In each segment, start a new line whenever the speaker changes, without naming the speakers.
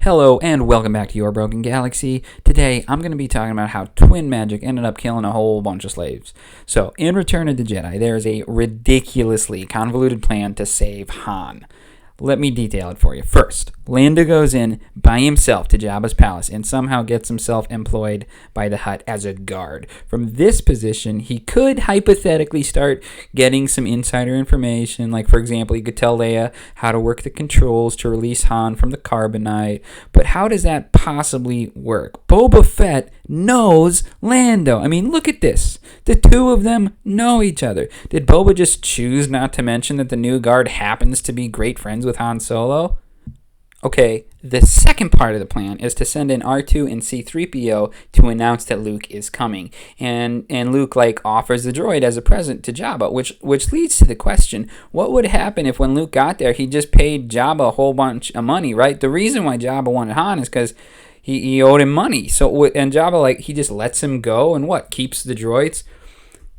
Hello and welcome back to Your Broken Galaxy. Today I'm going to be talking about how twin magic ended up killing a whole bunch of slaves. So, in Return of the Jedi, there is a ridiculously convoluted plan to save Han. Let me detail it for you. First, Lando goes in by himself to Jabba's palace and somehow gets himself employed by the Hutt as a guard. From this position, he could hypothetically start getting some insider information. Like, for example, he could tell Leia how to work the controls to release Han from the carbonite. But how does that possibly work? Boba Fett knows Lando. I mean, look at this. The two of them know each other. Did Boba just choose not to mention that the new guard happens to be great friends with Han Solo? Okay, the second part of the plan is to send in R2 and C-3PO to announce that Luke is coming. And Luke, offers the droid as a present to Jabba, which leads to the question, what would happen if when Luke got there, he just paid Jabba a whole bunch of money, right? The reason why Jabba wanted Han is because he owed him money. And Jabba, he just lets him go and keeps the droids?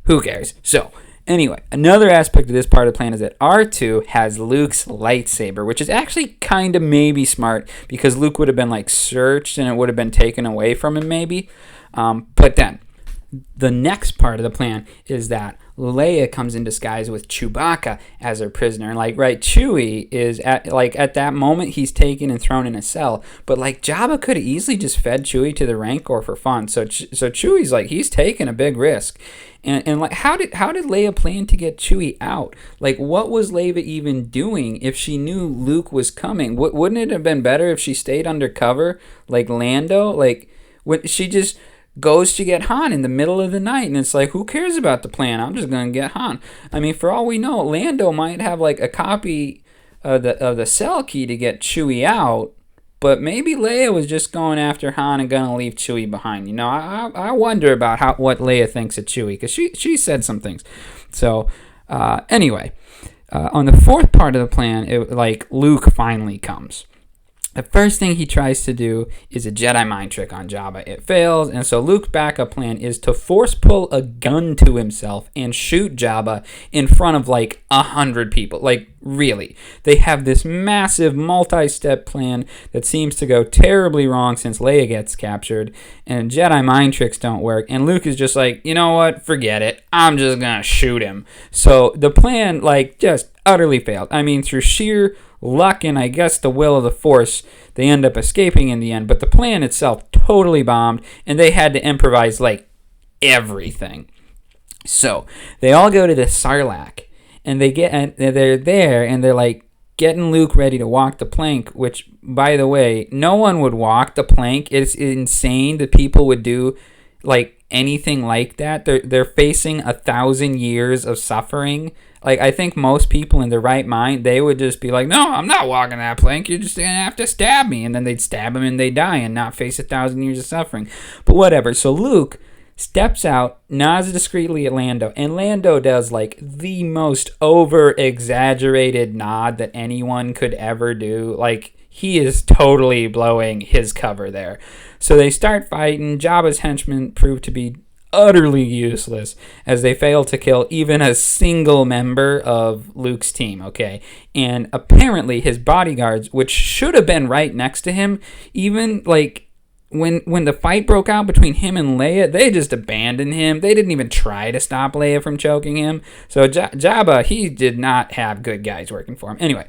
Who cares? So, anyway, another aspect of this part of the plan is that R2 has Luke's lightsaber, which is actually kind of maybe smart because Luke would have been searched and it would have been taken away from him maybe. But then the next part of the plan is that Leia comes in disguise with Chewbacca as her prisoner. Chewie is at that moment he's taken and thrown in a cell. But Jabba could have easily just fed Chewie to the Rancor for fun. So Chewie's he's taking a big risk. And how did Leia plan to get Chewie out? What was Leia even doing if she knew Luke was coming? Wouldn't it have been better if she stayed undercover like Lando? When she just goes to get Han in the middle of the night, and it's who cares about the plan? I'm just gonna get Han. I mean, for all we know, Lando might have a copy of the cell key to get Chewie out, but maybe Leia was just going after Han and gonna leave Chewie behind. I wonder about what Leia thinks of Chewie, because she said some things. So anyway, on the fourth part of the plan, Luke finally comes. The first thing he tries to do is a Jedi mind trick on Jabba. It fails, and so Luke's backup plan is to force pull a gun to himself and shoot Jabba in front of 100 people. Really. They have this massive multi-step plan that seems to go terribly wrong since Leia gets captured, and Jedi mind tricks don't work, and Luke is just you know what, forget it, I'm just gonna shoot him. So the plan, just utterly failed. I mean, through sheer luck and I guess the will of the Force, they end up escaping in the end, but the plan itself totally bombed, and they had to improvise everything. So they all go to the Sarlacc, and they're there, and they're getting Luke ready to walk the plank, which, by the way, no one would walk the plank. It's insane that people would do anything like that. They're facing 1,000 years of suffering. I think most people in their right mind, they would just be no, I'm not walking that plank. You're just going to have to stab me. And then they'd stab him and they die and not face 1,000 years of suffering. But whatever. So Luke steps out, nods discreetly at Lando, and Lando does the most over-exaggerated nod that anyone could ever do. He is totally blowing his cover there. So they start fighting. Jabba's henchmen prove to be utterly useless as they fail to kill even a single member of Luke's team, okay? And apparently his bodyguards, which should have been right next to him, even when the fight broke out between him and Leia, they just abandoned him. They didn't even try to stop Leia from choking him. So Jabba, he did not have good guys working for him. Anyway,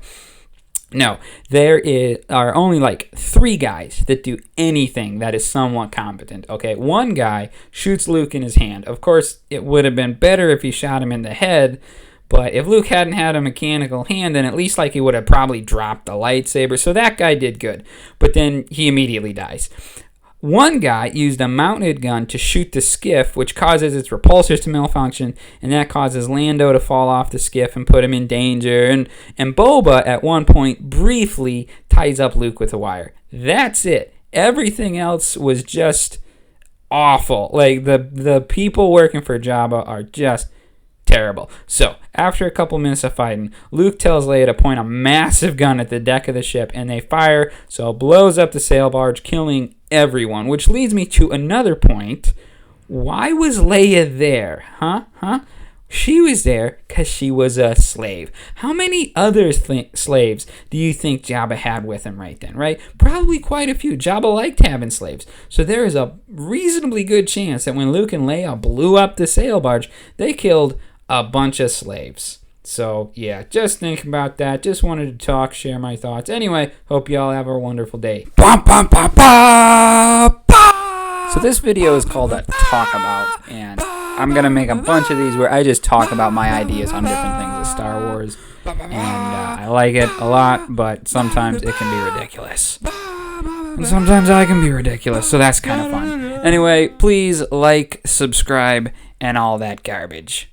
no, there are only 3 guys that do anything that is somewhat competent, okay? One guy shoots Luke in his hand. Of course, it would have been better if he shot him in the head, but if Luke hadn't had a mechanical hand, then at least he would have probably dropped the lightsaber, so that guy did good. But then he immediately dies. One guy used a mounted gun to shoot the skiff, which causes its repulsors to malfunction, and that causes Lando to fall off the skiff and put him in danger. And Boba, at one point, briefly ties up Luke with a wire. That's it. Everything else was just awful. The people working for Jabba are just terrible. So, after a couple minutes of fighting, Luke tells Leia to point a massive gun at the deck of the ship, and they fire, so it blows up the sail barge, killing everyone. Which leads me to another point. Why was Leia there? Huh? She was there because she was a slave. How many other slaves do you think Jabba had with him right then, right? Probably quite a few. Jabba liked having slaves. So there is a reasonably good chance that when Luke and Leia blew up the sail barge, they killed a bunch of slaves. So, yeah, just think about that. Just wanted to talk, share my thoughts. Anyway, hope you all have a wonderful day. So this video is called a Talk About, and I'm going to make a bunch of these where I just talk about my ideas on different things with Star Wars. And I like it a lot, but sometimes it can be ridiculous. And sometimes I can be ridiculous, so that's kind of fun. Anyway, please like, subscribe, and all that garbage.